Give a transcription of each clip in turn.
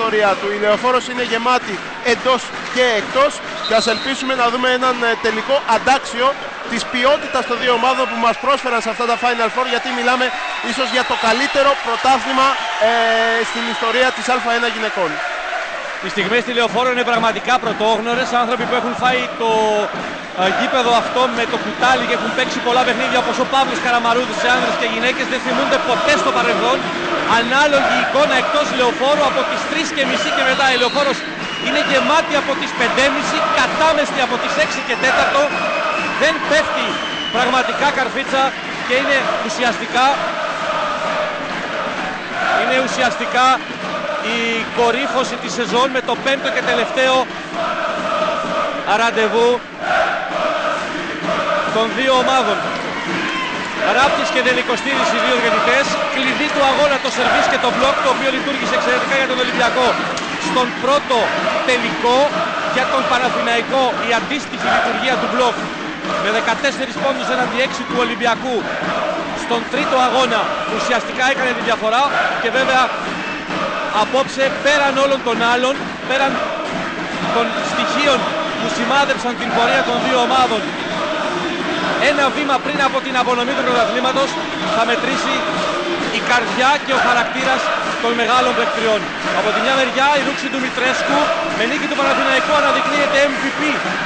ιστορία του. Η Λεωφόρος είναι γεμάτη εντός και εκτός και ας ελπίσουμε να δούμε έναν τελικό αντάξιο της ποιότητας των δύο ομάδων που μας πρόσφεραν σε αυτά τα Final Four, γιατί μιλάμε ίσως για το καλύτερο πρωτάθλημα στην ιστορία της Α1 γυναικών. Οι στιγμές στη Λεωφόρο είναι πραγματικά πρωτόγνωρες. Άνθρωποι που έχουν φάει το γήπεδο αυτό με το κουτάλι και έχουν παίξει πολλά παιχνίδια, όπως ο Παύλος Καραμαρούδης σε άνδρες και γυναίκες, δεν θυμούνται ποτέ στο παρελθόν ανάλογη εικόνα εκτός Λεωφόρου από τις 3:30 και μετά. Η Λεωφόρος είναι γεμάτη από τις 5:30, κατάμεστη από τις 6 και 4. Δεν πέφτει πραγματικά καρφίτσα και είναι ουσιαστικά η κορύφωση της σεζόν με το 5ο και τελευταίο ραντεβού των δύο ομάδων. Ράπτης και Δελικοστήρης, οι δύο διαιτητές. Κλειδί του αγώνα το σερβίς και το μπλοκ, το οποίο λειτουργήσε εξαιρετικά για τον Ολυμπιακό στον πρώτο τελικό. Για τον Παναθηναϊκό η αντίστοιχη λειτουργία του μπλοκ με 14 πόντους έναντι 6 του Ολυμπιακού στον τρίτο αγώνα ουσιαστικά έκανε τη διαφορά. Και βέβαια απόψε, πέραν όλων των άλλων, πέραν των στοιχείων που σημάδεψαν την πορεία των δύο ομάδων, ένα βήμα πριν από την απονομή του πρωταθλήματος θα μετρήσει η καρδιά και ο χαρακτήρας των μεγάλων παικτριών. Από τη μια μεριά η Ρούξη του Μητρέσκου με νίκη του Παναθηναϊκού αναδεικνύεται MVP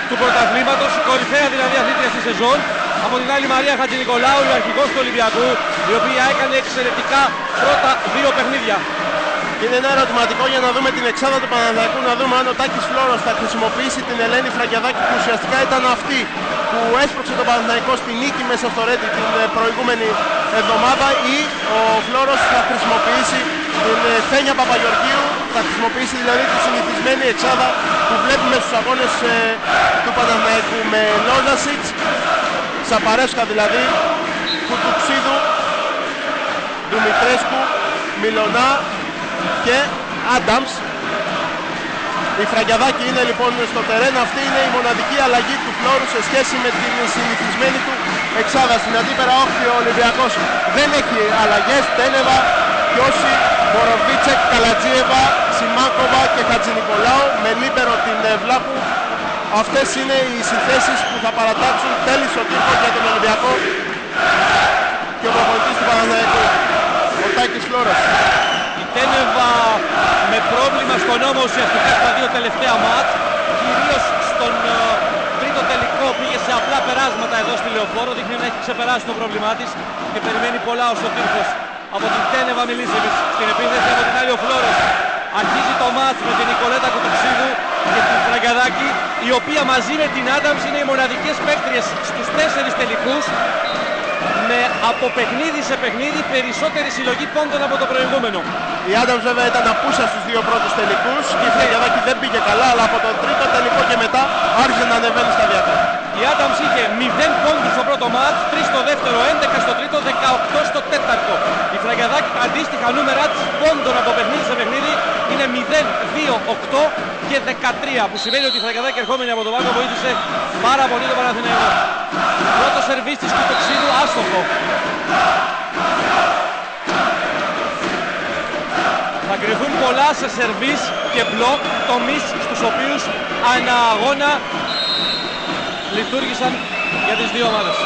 του πρωταθλήματος, η κορυφαία δηλαδή αθλήτρια στη σεζόν. Από την άλλη Μαρία Χατζηνικολάου, η αρχηγός του Ολυμπιακού, η οποία έκανε εξαιρετικά πρώτα δύο παιχνίδια. Είναι ένα ερωτηματικό για να δούμε την εξάδα του Παναθηναϊκού, να δούμε αν ο Τάκης Φλόρος θα χρησιμοποιήσει την Ελένη Φραγκιαδάκη, που ουσιαστικά ήταν αυτή που έσπρωξε τον Παναθηναϊκό στη νίκη μέσα στο Ρέντι την προηγούμενη εβδομάδα, ή ο Φλόρος θα χρησιμοποιήσει την Φένια Παπαγεωργίου, θα χρησιμοποιήσει δηλαδή τη συνηθισμένη εξάδα που βλέπουμε στους αγώνες του Παναθηναϊκού, με Λόζασιτς, Σαπαρέσκα δηλαδή, Κουτουξίδου, Δημητρέσκου, Μιλονά και Άνταμς. Η Φραγκιαδάκη είναι λοιπόν στο τερέν. Αυτή είναι η μοναδική αλλαγή του Φλόρου σε σχέση με την συνηθισμένη του εξάδα. Στην αντίπερα όχθη ο Ολυμπιακός δεν έχει αλλαγές. Τένεβα, Κιώση, Μποροβίτσεκ, Καλατζίεβα, Σιμάκοβα και Χατζηνικολάου, με λίπερο την Βλάπου. Αυτές είναι οι συνθέσεις που θα παρατάξουν τέλη στο τύπο για τον Ολυμπιακό και ο προπονητής του Παναθηναϊκού, ο Τάκης Φλόρος. Τένεβα με πρόβλημα στον ώμο ουσιαστικά στα δύο τελευταία μάτς, κυρίως στον τρίτο τελικό πήγε σε απλά περάσματα εδώ στη Λεωφόρο, δείχνει να έχει ξεπεράσει το πρόβλημά της και περιμένει πολλά ο Σωτήρχος. Από την Τένεβα Μιλίσεβιτς στην επίθεση, από την άλλη ο Φλόρος αρχίζει το μάτς με την Νικολέτα Κουτουξίδου και την Φραγκιαδάκη, η οποία μαζί με την Άνταμς είναι οι μοναδικές παίκτριες στους 4 τελικούς, με από παιχνίδι σε παιχνίδι περισσότερη συλλογή πόντων από το προηγούμενο. Η Άνταμς βέβαια ήταν απούσα στους δύο πρώτους τελικούς και η Φραγκιαδάκη δεν πήγε καλά, αλλά από τον τρίτο τελικό και μετά άρχισε να ανεβαίνει σταδιακά. Η Άνταμς είχε 0 πόντους στο πρώτο μάτς, 3 στο δεύτερο, 11 στο τρίτο, 18 στο τέταρτο. Η Φραγκιαδάκη αντίστοιχα νούμερα της πόντων από παιχνίδι σε παιχνίδι είναι 0, 2, 8 και 13, που σημαίνει ότι η Φραγκιαδάκη ερχόμενη από τον πάγκο βοήθησε πάρα πολύ το Παναθηναϊκό. Πρώτο σερβίς της Κουτοξίδου, άστοχο. Θα κρυφούν πολλά σε σερβίς και μπλοκ, τομείς στους οποίους ανά αγώνα λειτουργήσαν για τις δύο ομάδες.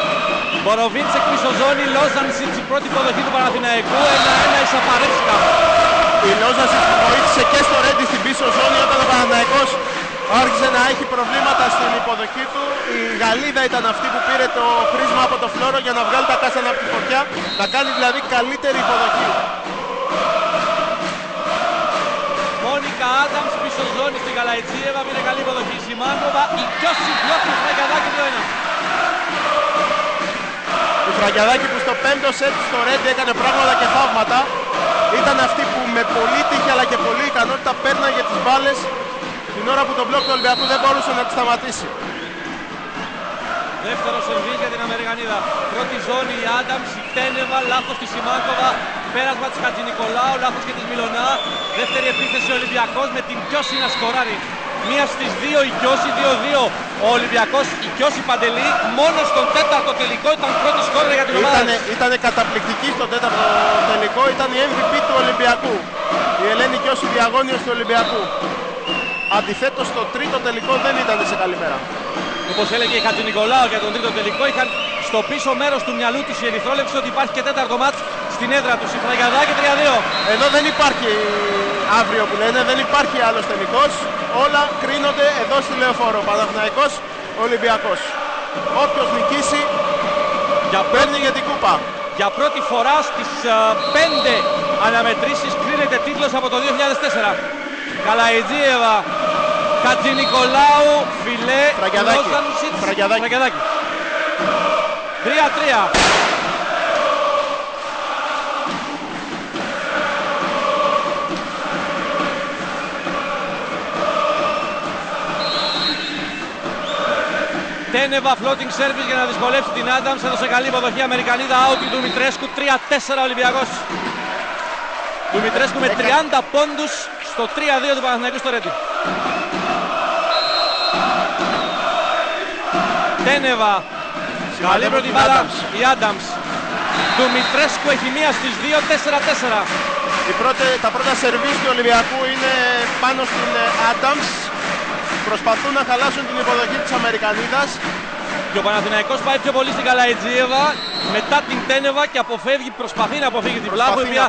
Μποροβίτσεκ πίσω ζώνη, Λόζανσιτς η πρώτη υποδοχή του Παναθηναϊκού, 1-1 η Σαπαρέσκα. Η Λόζανσιτς βοήθησε και στο Ρέντι στην πίσω ζώνη όταν ο Παναθηναϊκός άρχισε να έχει προβλήματα στην υποδοχή του. Η Γαλλίδα ήταν αυτή που πήρε το χρήσμα από το Φλόρο για να βγάλει τα κάστανα από τη φωτιά, να κάνει δηλαδή καλύτερη υποδοχή. Μόνικα Άνταμς πίσω ζώνη στην Καλαϊτζίεβα, πήρε καλή υποδοχή. Σιμάνκοβα, η Κιώση διώχνει Φραγκιαδάκη 2-1. Η Φραγκιαδάκη που στο 5ο σετ στο Ρέντι έκανε πράγματα και θαύματα, ήταν αυτή που με πολλή τύχη αλλά και πολλή ικανότητα πέρναγε τις μπάλες την ώρα που το μπλοκ του Ολυμπιακού δεν μπορούσε να τη σταματήσει. Δεύτερο σερβί για την Αμερικανίδα. Πρώτη ζώνη η Άνταμς, η Τένεβα, λάθος της Σιμάνκοβα, πέρασμα της Χατζηνικολάου, λάθος και της Μιλονά. Δεύτερη επίθεση ο Ολυμπιακός με την Κιώση να σκοράρει. μία στις 2 η Κιώση, 2-2 ο Ολυμπιακός. Η Κιώση Παντελή μόνο στον τέταρτο τελικό ήταν πρώτη σκόρερ για την ομάδα. Ήταν καταπληκτική στο τέταρτο τελικό, ήταν η MVP του Ολυμπιακού. Η Ελένη Κιώση, διαγώνιος του Ολυμπιακού. Αντιθέτως στο τρίτο τελικό δεν ήταν σε καλή μέρα. Όπως έλεγε η Χατζηνικολάου για τον τρίτο τελικό, είχαν στο πίσω μέρος του μυαλού της η ερυθρόλευση ότι υπάρχει και τέταρτο μάτς στην έδρα του. Η Φραγκαδάκη 3-2. Εδώ δεν υπάρχει αύριο που λένε, δεν υπάρχει άλλος τελικός. Όλα κρίνονται εδώ στη Λεωφόρο. Παναθηναϊκός, Ολυμπιακός. Όποιος νικήσει παίρνει για την κούπα. Για πρώτη φορά στις 5 αναμετρήσεις κρίνεται τίτλος από το 2004. Καλαϊτζίεβα, Χατζηνικολάου, Φιλέ, Λόζανσιτς, Φραγκαδάκη. 3-3. Τένεβα, floating service για να δυσκολεύσει την Άνταμς. Έδωσε καλή υποδοχή Αμερικανίδα, out του Δημητρέσκου. 3-4 Ολυμπιακός. Δημητρέσκου με 30 πόντους στο 3-2 του Παναθηναϊκού στο Ρέντι. Τένεβα, καλή πρώτη μπάλα η Άνταμς. Δημητρέσκου έχει μία στις 2, 4-4. Τα πρώτα σερβίς του Ολυμπιακού είναι πάνω στην Άνταμς. Προσπαθούν να χαλάσουν την υποδοχή της Αμερικανίδας. Και ο Παναθηναϊκός πάει πιο πολύ στην Καλαϊτζίεβα μετά την Τένεβα και προσπαθεί να αποφύγει την Πλάχου, η οποία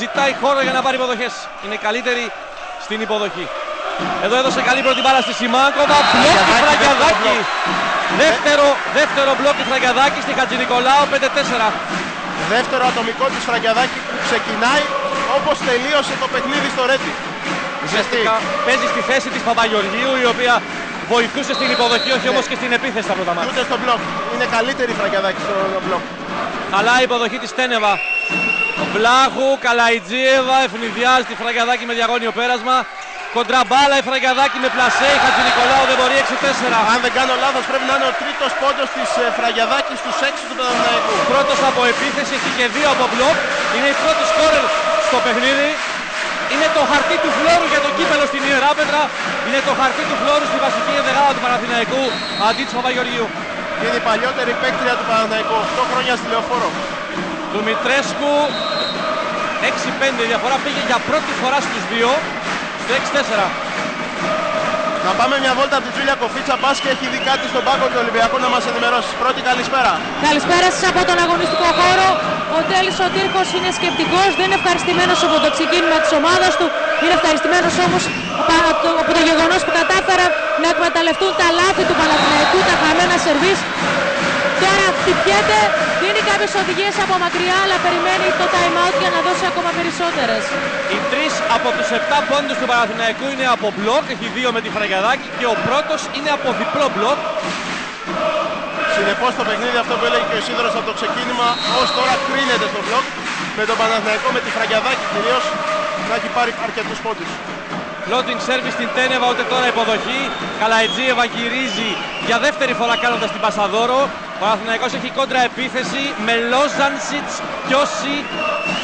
ζητάει χώρο για να πάρει υποδοχές. Είναι καλύτερη στην υποδοχή. Εδώ έδωσε καλή πρώτη μπάλα στη Σιμάνκοβα. Μπλοκ τη Φραγκαδάκη. Δεύτερο μπλοκ τη Φραγκαδάκη στη Χατζηνικολάου, 5-4. Δεύτερο ατομικό της Φραγκαδάκη που ξεκινάει όπως τελείωσε το παιχνίδι στο Ρέντι. Ουσιαστικά παίζει στη θέση της Παπαγεωργίου, η οποία βοηθούσε στην υποδοχή, όχι όμως και στην επίθεση στα πρώτα μάτια. Ούτε στο μπλοκ. Είναι καλύτερη η Φραγκαδάκη στο μπλοκ. Καλά η υποδοχή της Τένεβα. Ο Βλάχου, Καλαϊτζίεβα, ευνηδιάζει τη Φραγκαδάκη με διαγώνιο πέρασμα. Κοντραμπάλα η Φραγκαδάκη με πλασέ, η Χατζηνικολάου δεν μπορεί, 6-4. Αν δεν κάνω λάθος πρέπει να είναι ο τρίτος πόντος της Φραγκαδάκη στους 6 του Παναθηναϊκού. Πρώτος από επίθεση, έχει και 2 από μπλοκ. Είναι η πρώτη σκόρερ στο παιχνίδι. Είναι το χαρτί του φλόρου για το κύπελο στην Ιεράπετρα. Είναι το χαρτί του φλόρου στη βασική ενδεκάδα του Παναθηναϊκού αντί της Παπαγεωργίου. Είναι η παλιότερη παίκτρια του Παναθηναϊκού, 8 χρόνια στη Λεωφόρο. Δημητρέσκου, 6-5 διαφορά, πήγε για πρώτη φορά στους 2, στο 6-4. Να πάμε μια βόλτα από την Τζούλια Κοφίτσα, μπας και έχει δει κάτι στον πάγκο του Ολυμπιακού να μας ενημερώσει. Πρώτη καλησπέρα. Καλησπέρα σας από τον αγωνιστικό χώρο. Ο Τέλης ο Τύρκος είναι σκεπτικός, δεν είναι ευχαριστημένος από το ξεκίνημα της ομάδας του. Είναι ευχαριστημένος όμως από το γεγονός που κατάφεραν να εκμεταλλευτούν τα λάθη του Παναθηναϊκού, τα χαμένα σερβίς. Τώρα χτυπιέται, δίνει κάποιες οδηγίες από μακριά, αλλά περιμένει το time out για να δώσει ακόμα περισσότερες. Οι 3 από τους 7 πόντους του Παναθηναϊκού είναι από μπλοκ, έχει 2 με τη Φραγκαδάκη και ο πρώτος είναι από διπλό μπλοκ. Συνεπώς το παιχνίδι, αυτό που έλεγε και ο Σίδωρος από το ξεκίνημα, ως τώρα κρίνεται στο μπλοκ με τον Παναθηναϊκό, με τη Φραγκαδάκη κυρίως, να έχει πάρει αρκετούς πόντους. Floating service στην Τένεβα, ούτε τώρα υποδοχή. Καλαϊτζίεβα γυρίζει για δεύτερη φορά κάνοντας την Πασαδόρο. Ο Παναθηναϊκός έχει κόντρα επίθεση με Λόζανσιτς, Κιώση,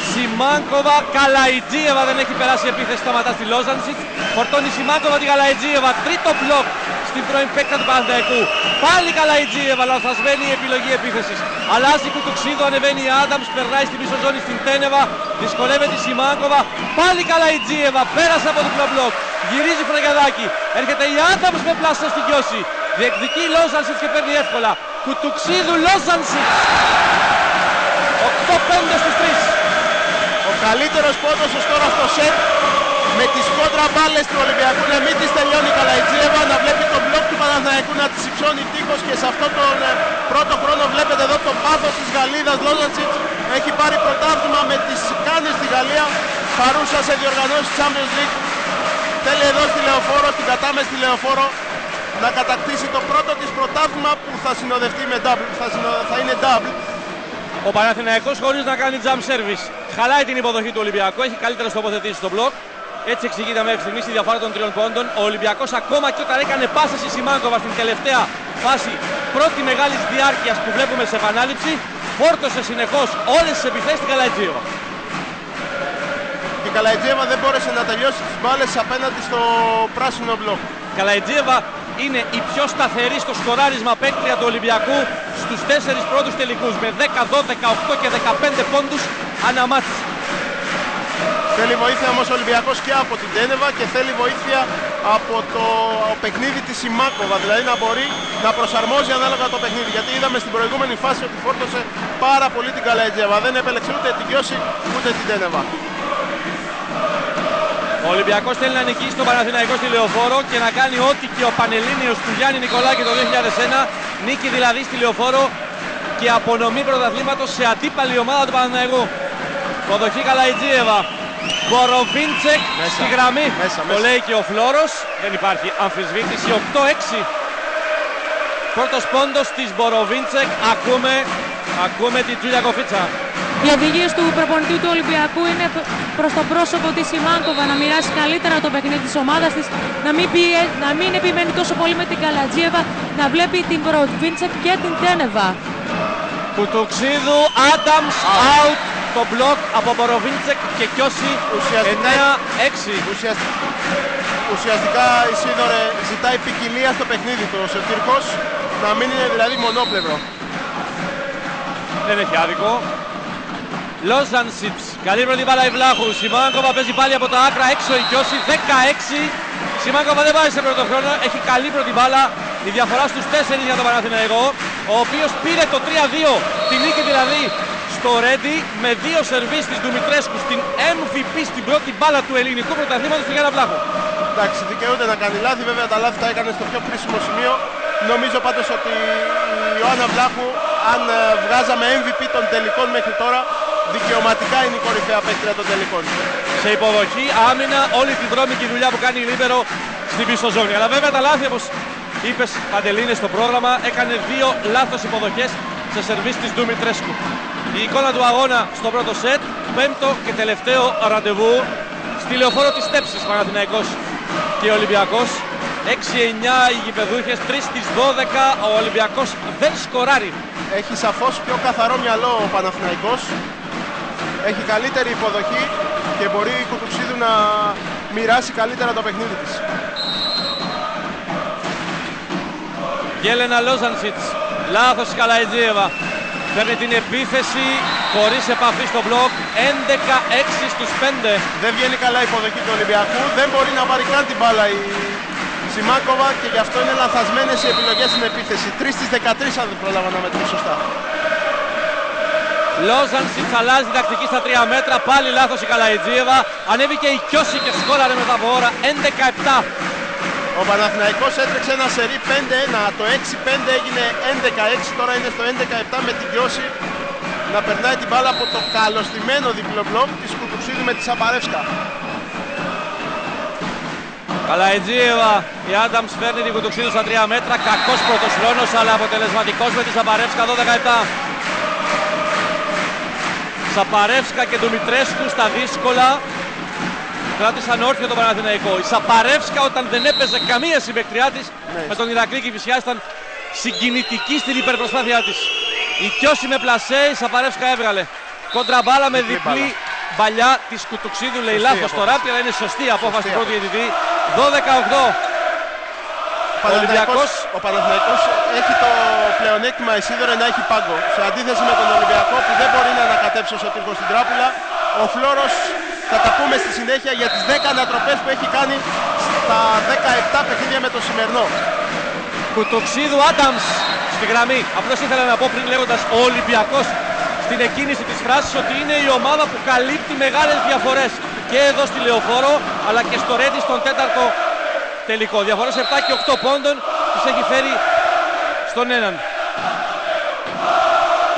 Σιμάνκοβα. Καλαϊτζίεβα δεν έχει περάσει επίθεση, σταματά στη Λόζανσιτς. Φορτώνει Σιμάνκοβα τη Καλαϊτζίεβα, τρίτο μπλοκ στην πρώην παίκτα του Παναθηναϊκού. Πάλι Καλαϊτζίεβα, λανθασμένη η επιλογή επίθεσης. Αλλάζει Κουτουξίδου, ανεβαίνει η Άνταμς, περνάει στη πίσω ζώνη στην Τένεβα. Δυσκολεύεται η Σιμάνκοβα. Πάλι Καλαϊτζίεβα, πέρασε από το μπλοκ. Γυρίζει Φραγκαδάκη. Έρχεται η Άνταμς με πλάσο στην Κιώση. Διεκδικεί Λόζανσιτς και παίρνει εύκολα. Κουτουξίδου, Λόζανσιτς. 8-5 στους 3. Ο καλύτερος πόντος ως τώρα στο σετ, με τις κόντρα μπάλες του Ολυμπιακού να μην τις τελειώνει η Καλαϊτζίεβα, να βλέπει τον μπλοκ του Παναθηναϊκού να τις υψώνει τείχος, και σε αυτόν τον πρώτο χρόνο βλέπετε εδώ το πάθος της Γαλλίδας. Λόζανσιτς έχει πάρει πρωτάθλημα με τις Κάνες στη Γαλλία, παρούσα σε διοργανώσεις Champions League. Θέλει εδώ στη Λεωφόρο, στην κατάμεση στη Λεωφόρο, να κατακτήσει το πρώτο της πρωτάθλημα που θα συνοδευτεί με double, θα είναι double. Ο Παναθηναϊκός χωρίς να κάνει jump service χαλάει την υποδοχή του Ολυμπιακού, έχει καλύτερες τοποθετήσεις στο μπλοκ. Έτσι εξηγείται μέχρι στιγμής η διαφορά των 3 πόντων. Ο Ολυμπιακός ακόμα και όταν έκανε πάσες η Σιμάνκοβα στην τελευταία φάση, πρώτη μεγάλης διάρκειας που βλέπουμε σε επανάληψη, φόρτωσε συνεχώς όλες τις επιθέσεις στην Καλαϊτζίεβα. Την Καλαϊτζίεβα δεν μπόρεσε να τελειώσει τις μπάλες απέναντι στο πράσινο μπλοκ. Καλαϊτζίεβα είναι η πιο σταθερή στο σκοράρισμα παίκτρια του Ολυμπιακού στους 4 πρώτους τελικούς με 10, 12, 8 και 15 πόντους αναμάτς. Θέλει βοήθεια όμως ο Ολυμπιακός και από την Τένεβα και θέλει βοήθεια από το παιχνίδι της Σιμάκοβα, δηλαδή να μπορεί να προσαρμόζει ανάλογα το παιχνίδι, γιατί είδαμε στην προηγούμενη φάση ότι φόρτωσε πάρα πολύ την Καλαϊτζίεβα, δεν επέλεξε ούτε την Κιώση ούτε την Τένεβα. Ο Ολυμπιακός θέλει να νικήσει τον Παναθηναϊκό στη Λεωφόρο και να κάνει ό,τι και ο Πανελλήνιος του Γιάννη Νικολάκη το 2001, νίκη δηλαδή στη Λεωφόρο και απονομή πρωταθλήματος σε αντίπαλη ομάδα του Παναθηναϊκού. Προδοχή Καλαϊτζίεβα. Μποροβίντσεκ στη γραμμή. Το λέει και ο Φλόρος. Δεν υπάρχει αμφισβήτηση. 8-6. Πρώτος πόντος της Μποροβίντσεκ. Ακούμε την Τζούλια Κοφίτσα. Οι οδηγίες του προπονητή του Ολυμπιακού είναι προς το πρόσωπο της Σιμάνκοβα να μοιράσει καλύτερα το παιχνίδι της ομάδας της, να μην επιμένει τόσο πολύ με την Καλατζίεβα, να βλέπει την Μποροβίντσεκ και την Τένεβα. Κουτουξίδου, Άνταμς, out. Το μπλοκ από Μποροβίντσεκ και Κιώση. 9-6. Ουσιαστικά η Σίδωρε ζητάει ποικιλία στο παιχνίδι του. Ο Σωτήρκος να μην είναι δηλαδή μονόπλευρο. Δεν έχει άδικο. Λόζανσιτς, καλή πρώτη μπάλα η Βλάχου. Σιμάνκοβα παίζει πάλι από τα άκρα, έξω η Κιώση. 16. Σιμάνκοβα δεν πάει σε πρώτο χρόνο, έχει καλή πρώτη μπάλα. Η διαφορά στους 4 για τον Παναθηναϊκό, ο οποίος πήρε το 3-2, τη νίκη δηλαδή στο Ρέντι με 2 σερβίς της Ντουμητρέσκου στην MVP στην πρώτη μπάλα του ελληνικού πρωταθλήματος του Γιάννα Βλάχου. Εντάξει, δικαιούται να κάνει λάθη, βέβαια τα λάθη τα έκανε στο πιο κρίσιμο σημείο. Νομίζω πάντως ότι η Ιωάννα Βλάχου, αν βγάζαμε MVP των τελικών μέχρι τώρα, δικαιωματικά είναι η κορυφαία παίκτρια των τελικών. Σε υποδοχή, άμυνα, όλη τη βρώμικη δουλειά που κάνει η Λίμπερο στην πίσω ζώνη. Αλλά βέβαια τα λάθη, όπως είπες Παντελήνη στο πρόγραμμα, έκανε 2 λάθος υποδοχές σε σερβίς της Ντουμητρέσκου. Η εικόνα του αγώνα στο πρώτο σετ, 5ο και τελευταίο ραντεβού στη Λεωφόρο της Στέψης, Παναθηναϊκός και Ολυμπιακός. 6-9 οι γηπεδούχες, 3 στις 12, ο Ολυμπιακός δεν σκοράρει. Έχει σαφώς πιο καθαρό μυαλό ο Παναθηναϊκός, έχει καλύτερη υποδοχή και μπορεί η Κουτουξίδου να μοιράσει καλύτερα το παιχνίδι της. Γέλενα Λόζανσιτς, λάθος Καλαϊτζίεβα. Παίρνει την επίθεση χωρίς επαφή στο μπλοκ. 11-6 στους 5. Δεν βγαίνει καλά η υποδοχή του Ολυμπιακού. Δεν μπορεί να πάρει καν την μπάλα η Σιμάκοβα και γι' αυτό είναι λανθασμένες οι επιλογές στην επίθεση. 3 στις 13 αν δεν πρόλαβα να μετρήσω σωστά. Λόζανσιτς αλλάζει τακτική στα 3 μέτρα. Πάλι λάθος η Καλαϊτζίεβα. Ανέβηκε η Κιώση και σκόραρε μετά από ώρα. 11-7. Ο Παναθηναϊκός έτρεξε ένα σερί 5-1, το 6-5 έγινε 11-6, τώρα είναι στο 11-7 με την Κιώση να περνάει την μπάλα από το καλωστημένο διπλό μπλοκ της Κουτουξίδου με τη Σαπαρεύσκα. Καλαϊτζίεβα, η Άνταμς φέρνει την Κουτουξίδου στα 3 μέτρα, κακός πρώτος χρόνος αλλά αποτελεσματικός με τη Σαπαρεύσκα. 12-7. Σαπαρεύσκα και Ντουμητρέσκου στα δύσκολα κράτησαν όρθιο τον Παναθηναϊκό. Η Σαπαρεύσκα όταν δεν έπαιζε καμία συμπαικτριά της με τον Ηρακλή Κηφισιάς ήταν συγκινητική στην υπερπροσπάθειά της. Η Κιώση με πλασέ, η Σαπαρεύσκα έβγαλε κοντραμπάλα με διπλή μπαλιά της Κουτουξίδου. Λέει λάθος το ράπτη, αλλά είναι σωστή η απόφαση του πρώτου διαιτητή. 12-8. Ο Παναθηναϊκός έχει το πλεονέκτημα η Σίδωρε να έχει πάγκο. Σε αντίθεση με τον Ολυμπιακό που δεν μπορεί να ανακατέψει ο Σωτήρκος στην τράπουλα, ο Φλόρος θα τα πούμε στη συνέχεια για τις 10 ανατροπές που έχει κάνει στα 17 παιχνίδια με το σημερινό. Κουτουξίδου Άνταμς στη γραμμή. Απλώς ήθελα να πω πριν λέγοντας ο Ολυμπιακός στην εκκίνηση της φράσης ότι είναι η ομάδα που καλύπτει μεγάλες διαφορές και εδώ στη Λεωφόρο αλλά και στο Ρέντι στον 4ο τελικό. Διαφορές 7 και 8 πόντων τις έχει φέρει στον έναν.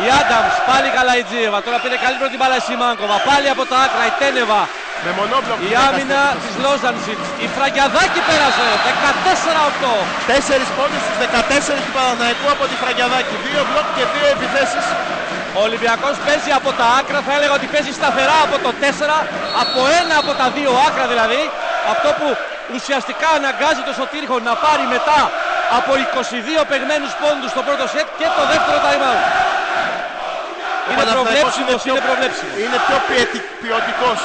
Η Άνταμς, πάλι Καλαϊτζίεβα, τώρα πήρε καλύτερο την μπάλα η Σιμάνκοβα, πάλι από τα άκρα η Τένεβα. Με μονόμπλοκ. Η άμυνα της Λόζανσιτς, η Φραγκιαδάκη πέρασε, 14-8. 4 πόντους στους 14 του Παναθηναϊκού από τη Φραγκιαδάκη, 2 μπλοκ και 2 επιθέσεις. Ο Ολυμπιακός παίζει από τα άκρα, θα έλεγα ότι παίζει σταθερά από το 4, από ένα από τα 2 άκρα δηλαδή. Αυτό που ουσιαστικά αναγκάζει το Σωτήρχο να πάρει μετά από 22 παιγμένους πόντους στο πρώτο σετ και το δεύτερο time out. Είναι προβλέψιμος, είναι προβλέψιμος. Είναι πιο ποιοτικός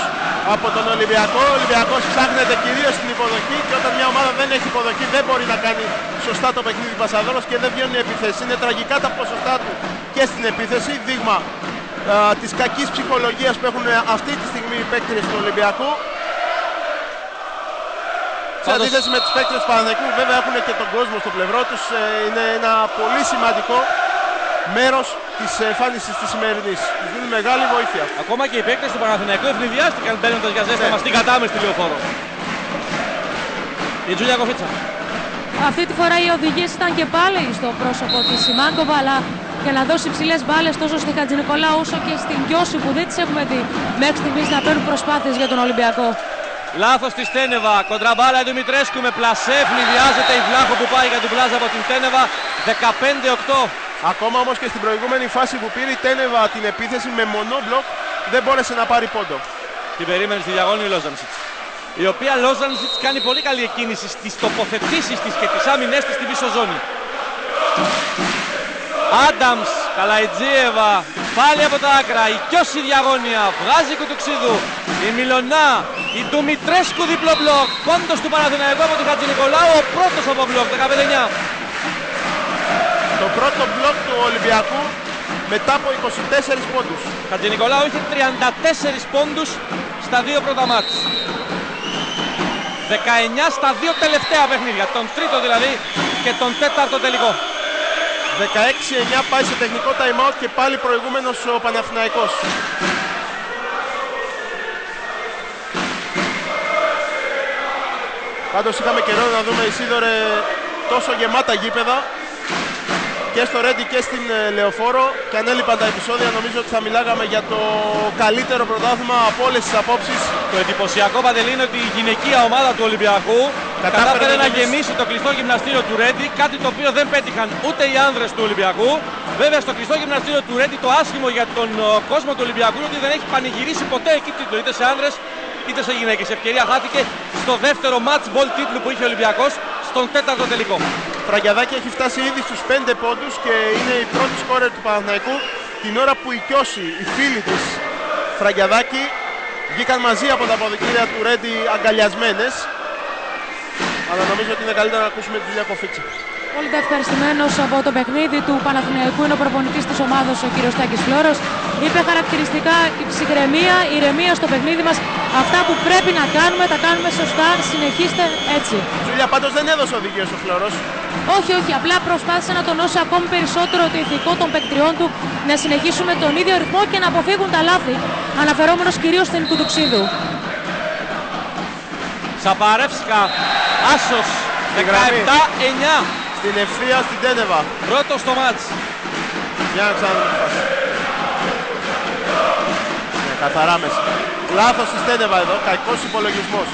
από τον Ολυμπιακό. Ο Ολυμπιακός ψάχνεται κυρίως στην υποδοχή και όταν μια ομάδα δεν έχει υποδοχή δεν μπορεί να κάνει σωστά το παιχνίδι Πασαδόρος και δεν βγαίνουν οι επιθέσεις. Είναι τραγικά τα ποσοστά του και στην επίθεση. Δείγμα της κακής ψυχολογίας που έχουν αυτή τη στιγμή οι παίκτες του Ολυμπιακού. Σε αντίθεση με τους παίκτες του Παναθηναϊκού, βέβαια έχουν και τον κόσμο στο πλευρό τους. Είναι ένα πολύ σημαντικό μέρος της εμφάνισης της σημερινής. Τους δίνουν μεγάλη βοήθεια. Ακόμα και οι παίκτες του Παναθηναϊκού ευνηδιάστηκαν παίρνοντας για ζέσταμα στην κατάμεση στη Λεωφόρο. Η Τζούλια Κοφίτσα. Αυτή τη φορά οι οδηγίες ήταν και πάλι στο πρόσωπο της Σιμάνκοβα, αλλά για να δώσει ψηλές μπάλες τόσο στη Χατζηνικολάου όσο και στην Κιώση που δεν τις έχουμε δει μέχρι στιγμής να παίρνουν προσπάθειες για τον Ολυμπιακό. Λάθος της Τένεβα, κοντραμπάλα του Δημητρέσκου με πλασέ, φλιδιάζεται η Βλάχο που πάει για την πλάζα από την Τένεβα, 15-8. Ακόμα όμως και στην προηγούμενη φάση που πήρε η Τένεβα την επίθεση με μονόμπλοκ δεν μπόρεσε να πάρει πόντο. Την περίμενε στη διαγώνη η Λόζανσιτς, η οποία Λόζανσιτς κάνει πολύ καλή εκκίνηση στις τοποθετήσεις της και τις άμυνές της στην πίσω ζώνη. Άνταμς, Καλαϊτζίεβα, πάλι από τα άκρα, η Κιώση διαγώνια, βγάζει Κουτουξίδου, η Μιλονά, η Ντουμητρέσκου διπλό μπλοκ, πόντος του Παναθηναϊκού από τη Χατζηνικολάου, ο πρώτος από μπλοκ, 15-9. Το πρώτο μπλοκ του Ολυμπιακού μετά από 24 πόντους. Χατζηνικολάου είχε 34 πόντους στα δύο πρώτα μάτς. 19 στα δύο τελευταία παιχνίδια, τον τρίτο δηλαδή και τον τέταρτο τελικό. 16-9 πάει σε τεχνικό time-out και πάλι προηγούμενος ο Παναθηναϊκός. Πάντως είχαμε καιρό να δούμε, Ισίδωρε, τόσο γεμάτα γήπεδα και στο Ρέντι και στην Λεωφόρο, και αν έλειπαν τα επεισόδια νομίζω ότι θα μιλάγαμε για το καλύτερο πρωτάθλημα από όλες τις απόψεις. Το εντυπωσιακό, Παντελή, είναι ότι η γυναικεία ομάδα του Ολυμπιακού κατάφερε να γεμίσει το κλειστό γυμναστήριο του Ρέντι, κάτι το οποίο δεν πέτυχαν ούτε οι άνδρες του Ολυμπιακού. Βέβαια στο κλειστό γυμναστήριο του Ρέντι το άσχημο για τον κόσμο του Ολυμπιακού είναι ότι δεν έχει πανηγυρίσει ποτέ εκεί τίτλο, είτε σε άνδρες είτε σε γυναίκες. Ευκαιρία χάθηκε στο δεύτερο match ball τίτλου που είχε ο Ολυμπιακός στον τέταρτο τελικό. Φραγκιαδάκη έχει φτάσει ήδη στους 5 πόντους και είναι η πρώτη σκόρερ του Παναθηναϊκού την ώρα που η Κιώση, οι φίλοι της Φραγκιαδάκη, βγήκαν μαζί από τα αποδυτήρια του Ρέντι αγκαλιασμένες. Αλλά νομίζω ότι είναι καλύτερα να ακούσουμε τη Τζούλια Κοφίτσα. Πολύ ευχαριστημένος από το παιχνίδι του Παναθηναϊκού είναι ο προπονητής της ομάδας, ο κύριος Τάκης Φλόρος. Είπε χαρακτηριστικά η ψυχραιμία, η ηρεμία στο παιχνίδι μας. Αυτά που πρέπει να κάνουμε, τα κάνουμε σωστά. Συνεχίστε έτσι. Τζούλια, πάντως δεν έδωσε οδηγίες ο Φλόρος. Όχι, απλά προσπάθησε να τονώσει ακόμη περισσότερο το ηθικό των παικτριών του, να συνεχίσουμε τον ίδιο ρυθμό και να αποφύγουν τα λάθη, αναφερόμενος κυρίως στην Κουτουξίδου. Σαπαρεύσκα, άσος, 17-9. Στην ευθεία στην Τένεβα. Πρώτο στο μάτς. Για να ξαναδούμε τη φάση. Καθαρά μέσα. Λάθος της Τένεβα εδώ, κακός υπολογισμός.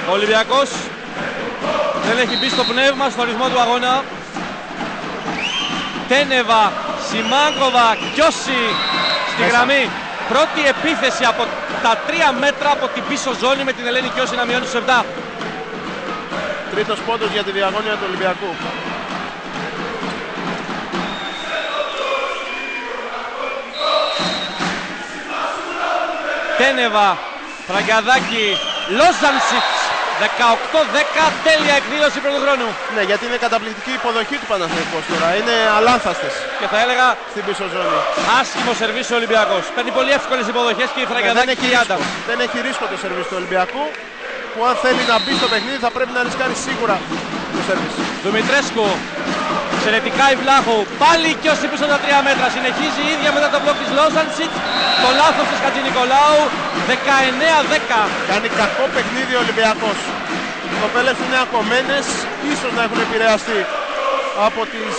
Ο Ολυμπιακός δεν έχει μπει στο πνεύμα, στο ρυθμό του αγώνα. Τένεβα, Σιμάνκοβα, Κιώση στη γραμμή. Πρώτη επίθεση από τα 3 μέτρα από την πίσω ζώνη με την Ελένη Κιώση να μειώνει στους 7. Τρίτος πόντος για τη διαγώνια του Ολυμπιακού. Τένεβα, Φραγκιαδάκη, Λόζανσιτς, 18-10, τέλεια εκδήλωση πρώτου χρόνου. Ναι, γιατί είναι καταπληκτική υποδοχή του Παναθηναϊκού τώρα. Είναι αλάνθαστες. Και θα έλεγα στην πίσω ζώνη. Άσχημο σερβίς ο Ολυμπιακός. Παίρνει πολύ εύκολες υποδοχές και η Φραγκιαδάκη και η Άνταμ. Δεν έχει ρίσκο το σερβίς του Ολυμπιακού, που αν θέλει να μπει στο παιχνίδι θα πρέπει να ρισκάρει σίγουρα το σερβίς. Δημητρέσκου, εξαιρετικά η Βλάχου, πάλι και όσοι πίσω τα 3 μέτρα. Συνεχίζει η ίδια μετά το μπλοκ της Λόζανσιτς. Το λάθος της Χατζηνικολάου, 19-10. Κάνει κακό παιχνίδι ο Ολυμπιακός. Οι κοπέλες είναι ακομμένες, ίσως να έχουν επηρεαστεί από τις